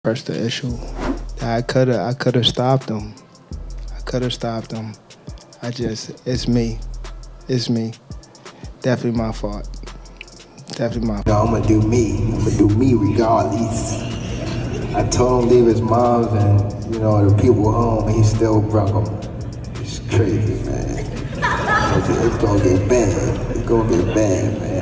First the issue. I coulda stopped him. I coulda stopped him. It's me. It's me. Definitely my fault. Definitely my fault. No, I'm gonna do me. I'm gonna do me regardless. I told him to leave his mom and, the people home, and he still broke them. It's crazy, man. It's gonna get bad. It's gonna get bad, man.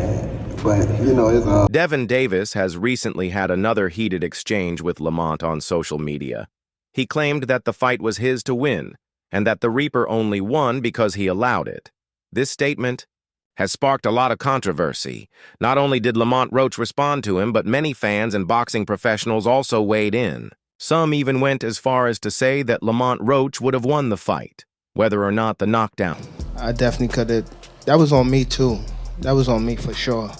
But, it's all... GervontaDavis has recently had another heated exchange with Lamont on social media. He claimed that the fight was his to win, and that the Reaper only won because he allowed it. This statement has sparked a lot of controversy. Not only did Lamont Roach respond to him, but many fans and boxing professionals also weighed in. Some even went as far as to say that Lamont Roach would have won the fight, whether or not the knockdown. I definitely could have. That was on me too. That was on me for sure.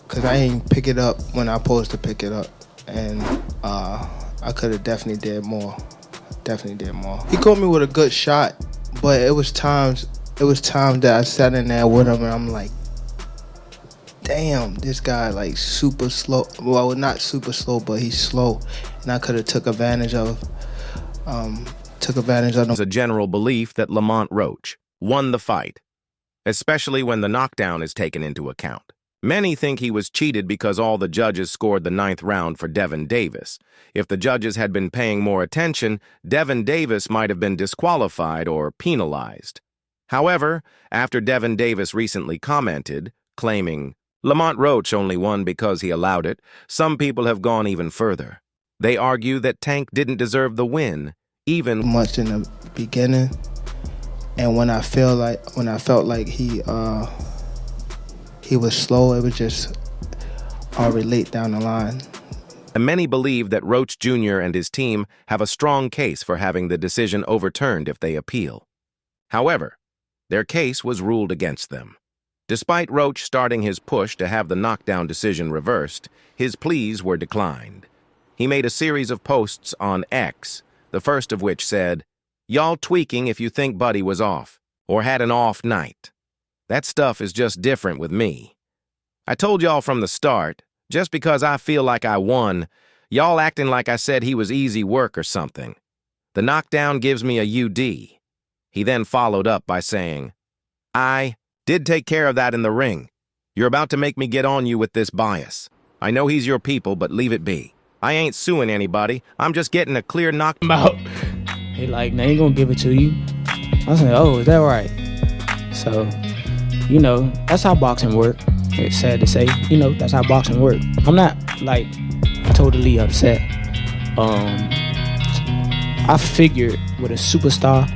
Because I ain't pick it up when I supposed to pick it up. And I could have definitely did more. Definitely did more. He caught me with a good shot, but it was times that I sat in there with him and I'm like, damn, this guy like super slow. Well, not super slow, but he's slow. And I could have took advantage of him. There's a general belief that Lamont Roach won the fight, especially when the knockdown is taken into account. Many think he was cheated because all the judges scored the 9th round for GervontaDavis. If the judges had been paying more attention, GervontaDavis might have been disqualified or penalized. However, after GervontaDavis recently commented, claiming Lamont Roach only won because he allowed it, some people have gone even further. They argue that Tank didn't deserve the win, even much in the beginning, and when I felt like he was slow, it was just already late down the line. And many believe that Roach Jr. and his team have a strong case for having the decision overturned if they appeal. However, their case was ruled against them. Despite Roach starting his push to have the knockdown decision reversed, his pleas were declined. He made a series of posts on X, the first of which said, "Y'all tweaking if you think Buddy was off, or had an off night. That stuff is just different with me. I told y'all from the start, just because I feel like I won, y'all acting like I said he was easy work or something. The knockdown gives me a UD. He then followed up by saying, "I did take care of that in the ring. You're about to make me get on you with this bias. I know he's your people, but leave it be. I ain't suing anybody. I'm just getting a clear knockdown." He like, "Now you gonna give it to you?" I was like, "Oh, is that right?" So, that's how boxing work. It's sad to say, that's how boxing work. I'm not like totally upset. I figured with a superstar,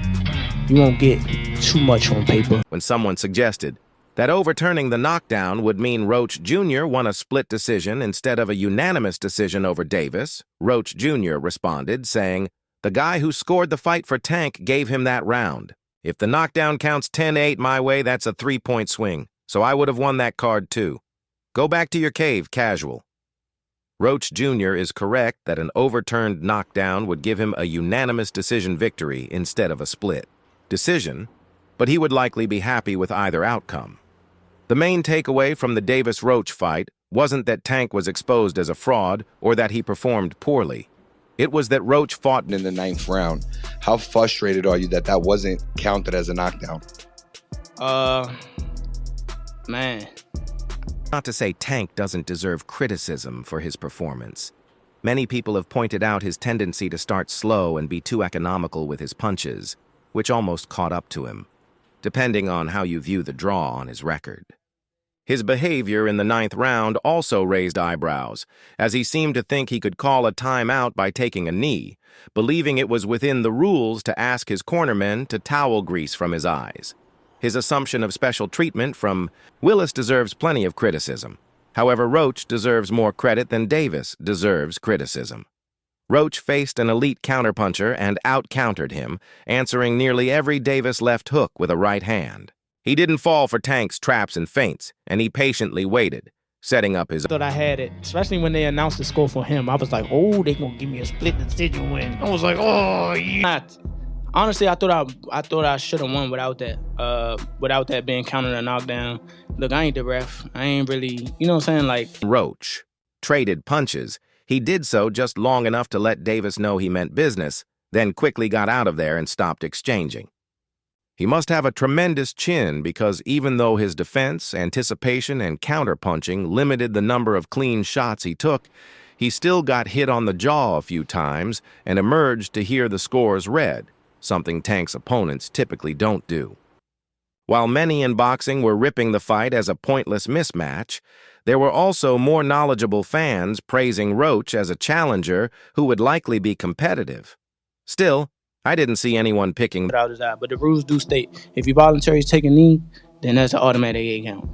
you won't get too much on paper. When someone suggested that overturning the knockdown would mean Roach Jr. won a split decision instead of a unanimous decision over Davis, Roach Jr. responded, saying, "The guy who scored the fight for Tank gave him that round. If the knockdown counts 10-8 my way, that's a 3-point swing, so I would have won that card too. Go back to your cave, casual." Roach Jr. is correct that an overturned knockdown would give him a unanimous decision victory instead of a split decision, but he would likely be happy with either outcome. The main takeaway from the Davis-Roach fight wasn't that Tank was exposed as a fraud or that he performed poorly. It was that Roach fought in the 9th round. How frustrated are you that that wasn't counted as a knockdown? Man. Not to say Tank doesn't deserve criticism for his performance. Many people have pointed out his tendency to start slow and be too economical with his punches, which almost caught up to him, depending on how you view the draw on his record. His behavior in the 9th round also raised eyebrows, as he seemed to think he could call a timeout by taking a knee, believing it was within the rules to ask his cornermen to towel grease from his eyes. His assumption of special treatment from Willis deserves plenty of criticism. However, Roach deserves more credit than Davis deserves criticism. Roach faced an elite counterpuncher and out-countered him, answering nearly every Davis left hook with a right hand. He didn't fall for Tank's traps and feints, and he patiently waited, setting up his... I thought I had it, especially when they announced the score for him. I was like, oh, they gonna give me a split decision win. I was like, oh, yeah. Honestly, I thought I should have won without that being counted a knockdown. Look, I ain't the ref. I ain't really, you know what I'm saying? Like... Roach traded punches, He did so just long enough to let Davis know he meant business, then quickly got out of there and stopped exchanging. He must have a tremendous chin because even though his defense, anticipation, and counterpunching limited the number of clean shots he took, he still got hit on the jaw a few times and emerged to hear the scores read, something Tank's opponents typically don't do. While many in boxing were ripping the fight as a pointless mismatch, there were also more knowledgeable fans praising Roach as a challenger who would likely be competitive. Still, I didn't see anyone picking out his eye, but the rules do state if you voluntarily take a knee, then that's an automatic 8 count.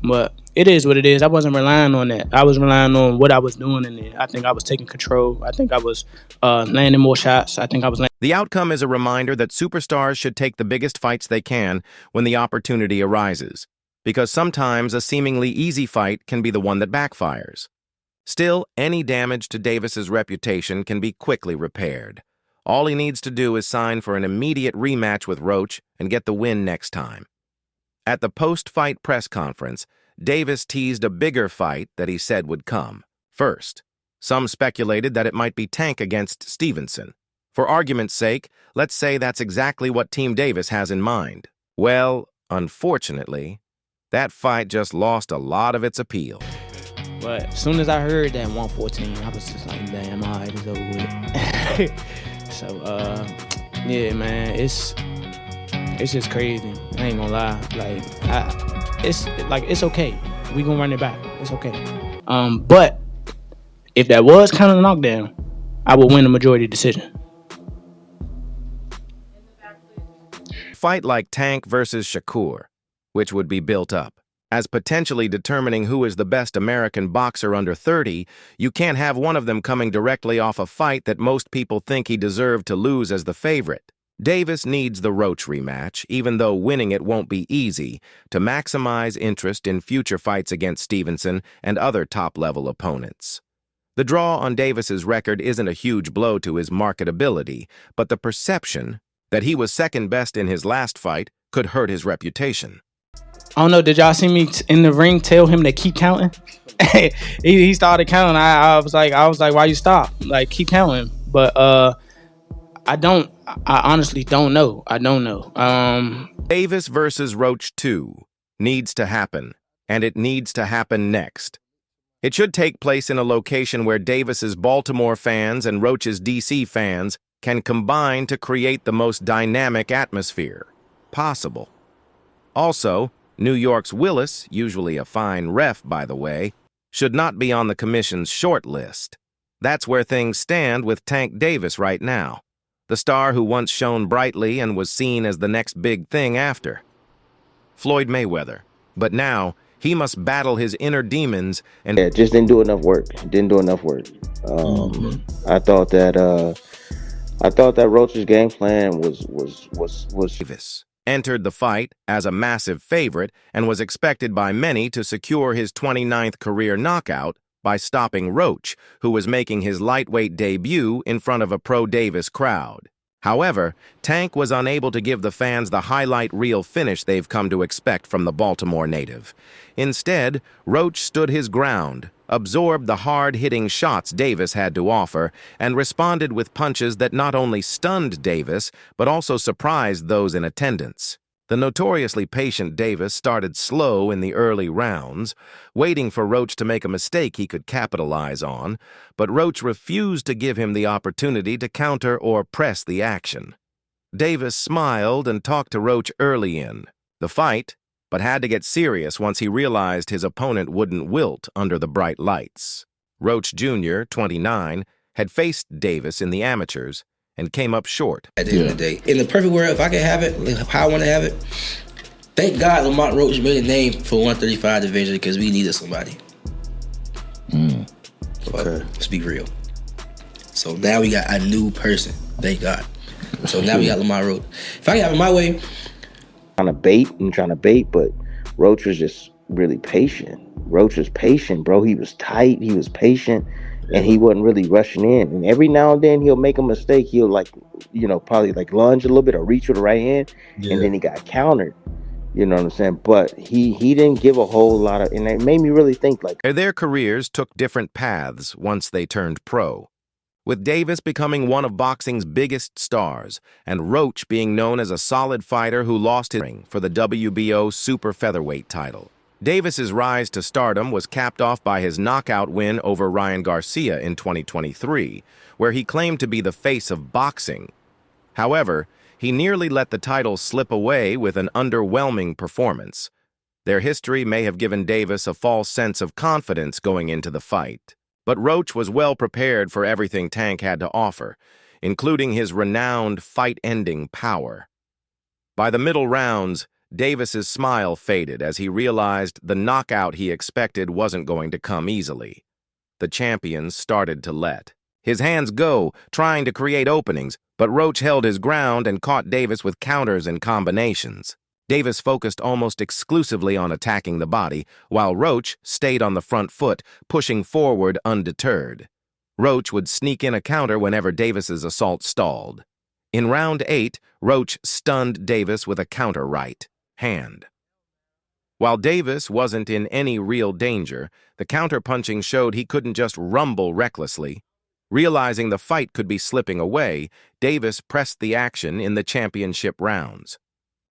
But it is what it is. I wasn't relying on that. I was relying on what I was doing in there. I think I was taking control. I think I was landing more shots. I think I was landing. The outcome is a reminder that superstars should take the biggest fights they can when the opportunity arises, because sometimes a seemingly easy fight can be the one that backfires. Still, any damage to Davis's reputation can be quickly repaired. All he needs to do is sign for an immediate rematch with Roach and get the win next time. At the post-fight press conference, Davis teased a bigger fight that he said would come. First, some speculated that it might be Tank against Stevenson. For argument's sake, let's say that's exactly what Team Davis has in mind. Well, unfortunately, that fight just lost a lot of its appeal. But as soon as I heard that 114, I was just like, damn, all right, it's over with. So, yeah, man, it's just crazy. I ain't gonna lie. It's okay. We gonna run it back. It's okay. But if that was kind of a knockdown, I would win the majority decision. Fight like Tank versus Shakur, which would be built up. As potentially determining who is the best American boxer under 30, you can't have one of them coming directly off a fight that most people think he deserved to lose as the favorite. Davis needs the Roach rematch, even though winning it won't be easy, to maximize interest in future fights against Stevenson and other top-level opponents. The draw on Davis's record isn't a huge blow to his marketability, but the perception that he was second best in his last fight could hurt his reputation. I don't know, did y'all see me in the ring tell him to keep counting? he started counting. I was like, why you stop? Like, keep counting. But I honestly don't know. I don't know. Davis versus Roach 2 needs to happen, and it needs to happen next. It should take place in a location where Davis's Baltimore fans and Roach's DC fans can combine to create the most dynamic atmosphere possible. Also, New York's Willis, usually a fine ref, by the way, should not be on the commission's short list. That's where things stand with Tank Davis right now, the star who once shone brightly and was seen as the next big thing after Floyd Mayweather. But now, he must battle his inner demons and just didn't do enough work. I thought that Roach's game plan was Davis entered the fight as a massive favorite and was expected by many to secure his 29th career knockout by stopping Roach, who was making his lightweight debut in front of a pro-Davis crowd. However, Tank was unable to give the fans the highlight reel finish they've come to expect from the Baltimore native. Instead, Roach stood his ground, absorbed the hard-hitting shots Davis had to offer, and responded with punches that not only stunned Davis, but also surprised those in attendance. The notoriously patient Davis started slow in the early rounds, waiting for Roach to make a mistake he could capitalize on, but Roach refused to give him the opportunity to counter or press the action. Davis smiled and talked to Roach early in the fight, but had to get serious once he realized his opponent wouldn't wilt under the bright lights. Roach Jr., 29, had faced Davis in the amateurs and came up short. At the end of the day, in the perfect world, if I could have it, how I want to have it, thank God Lamont Roach made a name for 135 division because we needed somebody. Okay. Let's be real. So now we got a new person, thank God. So now we got Lamont Roach. If I could have it my way, trying to bait, but Roach was just really patient. Roach was patient, bro. He was tight, he was patient, and he wasn't really rushing in. And every now and then he'll make a mistake. He'll probably lunge a little bit or reach with the right hand, and then he got countered. You know what I'm saying? But he didn't give a whole lot of, and it made me really think like Their careers took different paths once they turned pro, with Davis becoming one of boxing's biggest stars and Roach being known as a solid fighter who lost his ring for the WBO super featherweight title. Davis's rise to stardom was capped off by his knockout win over Ryan Garcia in 2023, where he claimed to be the face of boxing. However, he nearly let the title slip away with an underwhelming performance. Their history may have given Davis a false sense of confidence going into the fight, but Roach was well prepared for everything Tank had to offer, including his renowned fight-ending power. By the middle rounds, Davis's smile faded as he realized the knockout he expected wasn't going to come easily. The champion started to let his hands go, trying to create openings, but Roach held his ground and caught Davis with counters and combinations. Davis focused almost exclusively on attacking the body, while Roach stayed on the front foot, pushing forward undeterred. Roach would sneak in a counter whenever Davis's assault stalled. In round 8, Roach stunned Davis with a counter right hand. While Davis wasn't in any real danger, the counter-punching showed he couldn't just rumble recklessly. Realizing the fight could be slipping away, Davis pressed the action in the championship rounds.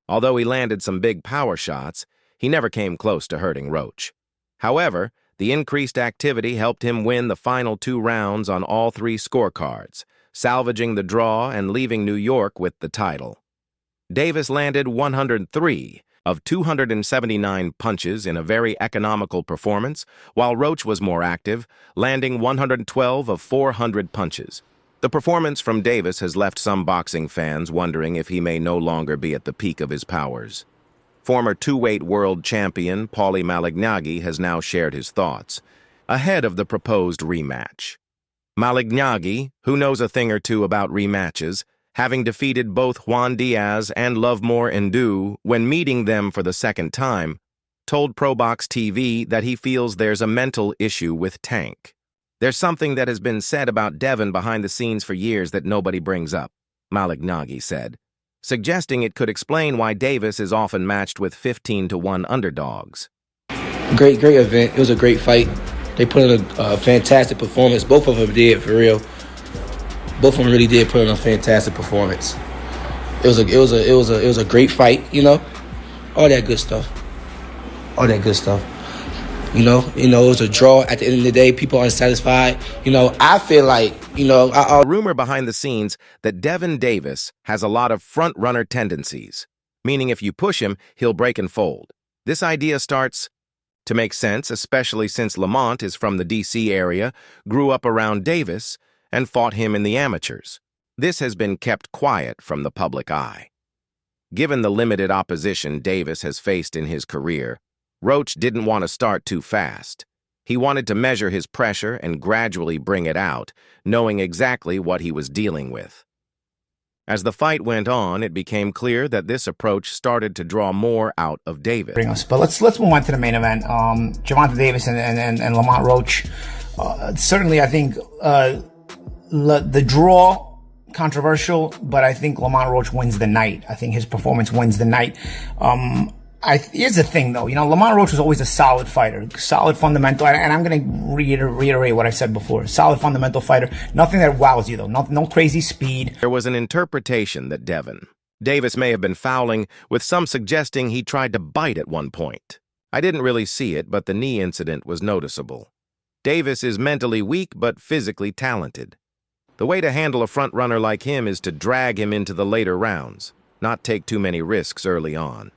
Although he landed some big power shots, he never came close to hurting Roach. However, the increased activity helped him win the final 2 rounds on all 3 scorecards, salvaging the draw and leaving New York with the title. Davis landed 103 of 279 punches in a very economical performance, while Roach was more active, landing 112 of 400 punches. The performance from Davis has left some boxing fans wondering if he may no longer be at the peak of his powers. Former two-weight world champion Paulie Malignaggi has now shared his thoughts, ahead of the proposed rematch. Malignaggi, who knows a thing or two about rematches, having defeated both Juan Diaz and Lovemore Ndu when meeting them for the second time, told ProBox TV that he feels there's a mental issue with Tank. There's something that has been said about Devin behind the scenes for years that nobody brings up, Malignaggi said, suggesting it could explain why Davis is often matched with 15-1 underdogs. Great event. It was a great fight. They put in a fantastic performance. Both of them did, for real. Both of them really did put in a fantastic performance. It was a great fight, you know. All that good stuff. You know, it was a draw. At the end of the day, people are unsatisfied. You know, I feel like, A rumor behind the scenes that Devin Davis has a lot of front-runner tendencies, meaning if you push him, he'll break and fold. This idea starts to make sense, especially since Lamont is from the D.C. area, grew up around Davis, and fought him in the amateurs. This has been kept quiet from the public eye. Given the limited opposition Davis has faced in his career, Roach didn't want to start too fast. He wanted to measure his pressure and gradually bring it out, knowing exactly what he was dealing with. As the fight went on, it became clear that this approach started to draw more out of Davis. But let's move on to the main event. GervontaDavis and Lamont Roach. Certainly, I think the draw controversial, but I think Lamont Roach wins the night. I think his performance wins the night. Here's the thing, though. Lamont Roach was always a solid fighter, solid fundamental, and I'm going to reiterate what I said before. Solid fundamental fighter. Nothing that wows you, though. No crazy speed. There was an interpretation that Davis may have been fouling, with some suggesting he tried to bite at one point. I didn't really see it, but the knee incident was noticeable. Davis is mentally weak but physically talented. The way to handle a front-runner like him is to drag him into the later rounds, not take too many risks early on.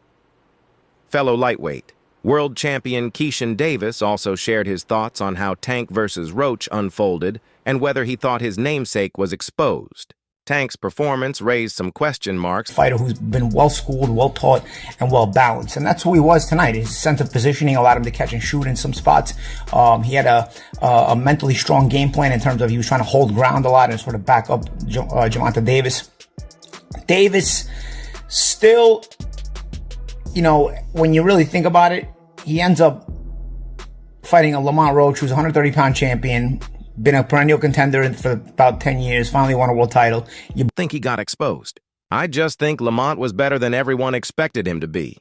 Fellow lightweight, world champion Keishan Davis also shared his thoughts on how Tank versus Roach unfolded and whether he thought his namesake was exposed. Tank's performance raised some question marks. Fighter who's been well-schooled, well-taught, and well-balanced. And that's who he was tonight. His sense of positioning allowed him to catch and shoot in some spots. He had a mentally strong game plan in terms of he was trying to hold ground a lot and sort of back up GervontaDavis. Davis still, when you really think about it, he ends up fighting a Lamont Roach, who's a 130-pound champion, been a perennial contender for about 10 years, finally won a world title. You think he got exposed? I just think Lamont was better than everyone expected him to be.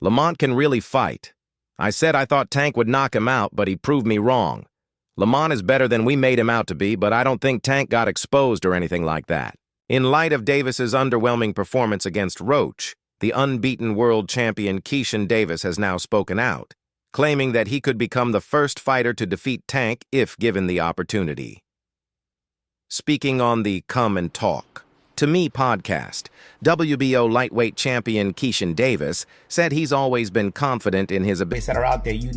Lamont can really fight. I said I thought Tank would knock him out, but he proved me wrong. Lamont is better than we made him out to be, but I don't think Tank got exposed or anything like that. In light of Davis's underwhelming performance against Roach, the unbeaten world champion Keishan Davis has now spoken out, claiming that he could become the first fighter to defeat Tank if given the opportunity. Speaking on the Come and Talk to Me podcast, WBO lightweight champion Keishan Davis said he's always been confident in his ability. That are out there, you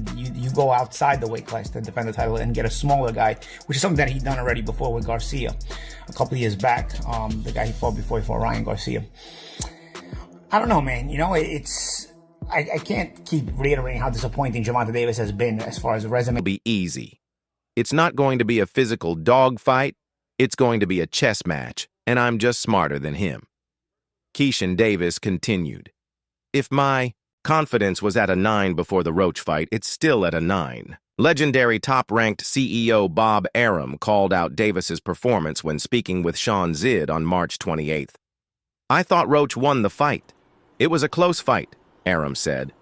go outside the weight class to defend the title and get a smaller guy, which is something that he'd done already before with Garcia a couple of years back. The guy he fought before Ryan Garcia. I don't know, man. You know, I can't keep reiterating how disappointing GervontaDavis has been as far as the resume. It'll be easy. It's not going to be a physical dogfight. It's going to be a chess match, and I'm just smarter than him. Keishan Davis continued. If my confidence was at a 9 before the Roach fight, it's still at a 9. Legendary top-ranked CEO Bob Arum called out Davis's performance when speaking with Sean Zid on March 28th. I thought Roach won the fight. It was a close fight, Arum said.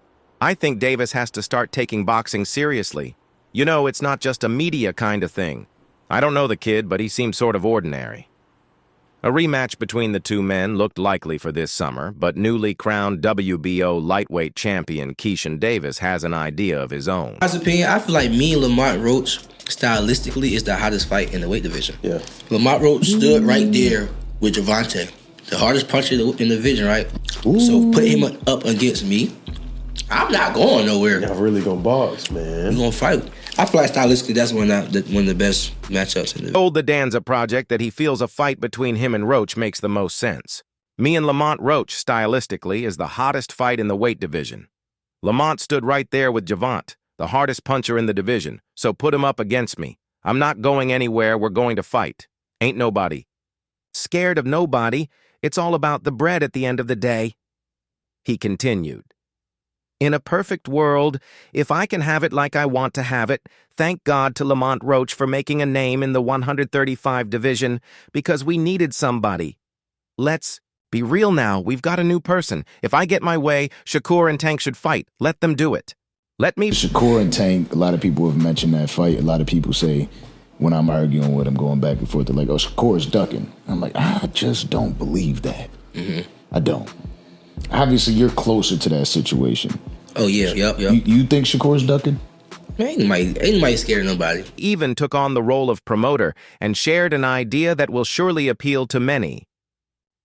I think Davis has to start taking boxing seriously. You know, it's not just a media kind of thing. I don't know the kid, but he seems sort of ordinary. A rematch between the two men looked likely for this summer, but newly crowned WBO lightweight champion Keishan Davis has an idea of his own. In my opinion, I feel like me and Lamont Roach, stylistically, is the hottest fight in the weight division. Yeah. Lamont Roach stood right there with Gervonta, the hardest puncher in the division, right? Ooh. So put him up against me, I'm not going nowhere. Y'all really gonna box, man. We're gonna fight. I feel like stylistically, that's one of the best matchups in the. Told the Danza Project that he feels a fight between him and Roach makes the most sense. Me and Lamont Roach, stylistically, is the hottest fight in the weight division. Lamont stood right there with Gervonta, the hardest puncher in the division, so put him up against me. I'm not going anywhere, we're going to fight. Ain't nobody scared of nobody. It's all about the bread at the end of the day. He continued. In a perfect world, if I can have it like I want to have it, thank God to Lamont Roach for making a name in the 135 division, because we needed somebody. Let's be real now. We've got a new person. If I get my way, Shakur and Tank should fight. Let them do it. Let me... Shakur and Tank, a lot of people have mentioned that fight. A lot of people say, when I'm arguing with them, going back and forth, they're like, oh, Shakur's ducking. I'm like, I just don't believe that. Mm-hmm. I don't. Obviously, you're closer to that situation. Oh, yeah, yep. You think Shakur's ducking? Ain't nobody scared of nobody. Even took on the role of promoter and shared an idea that will surely appeal to many.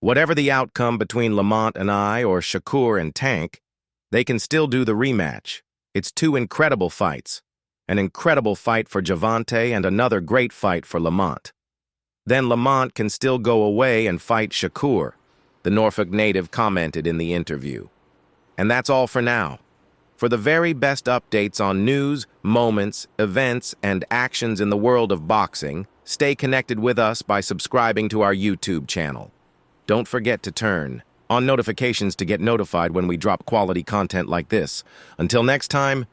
Whatever the outcome between Lamont and I or Shakur and Tank, they can still do the rematch. It's two incredible fights. An incredible fight for Gervonta and another great fight for Lamont. Then Lamont can still go away and fight Shakur, the Norfolk native commented in the interview. And that's all for now. For the very best updates on news, moments, events, and actions in the world of boxing, stay connected with us by subscribing to our YouTube channel. Don't forget to turn on notifications to get notified when we drop quality content like this. Until next time,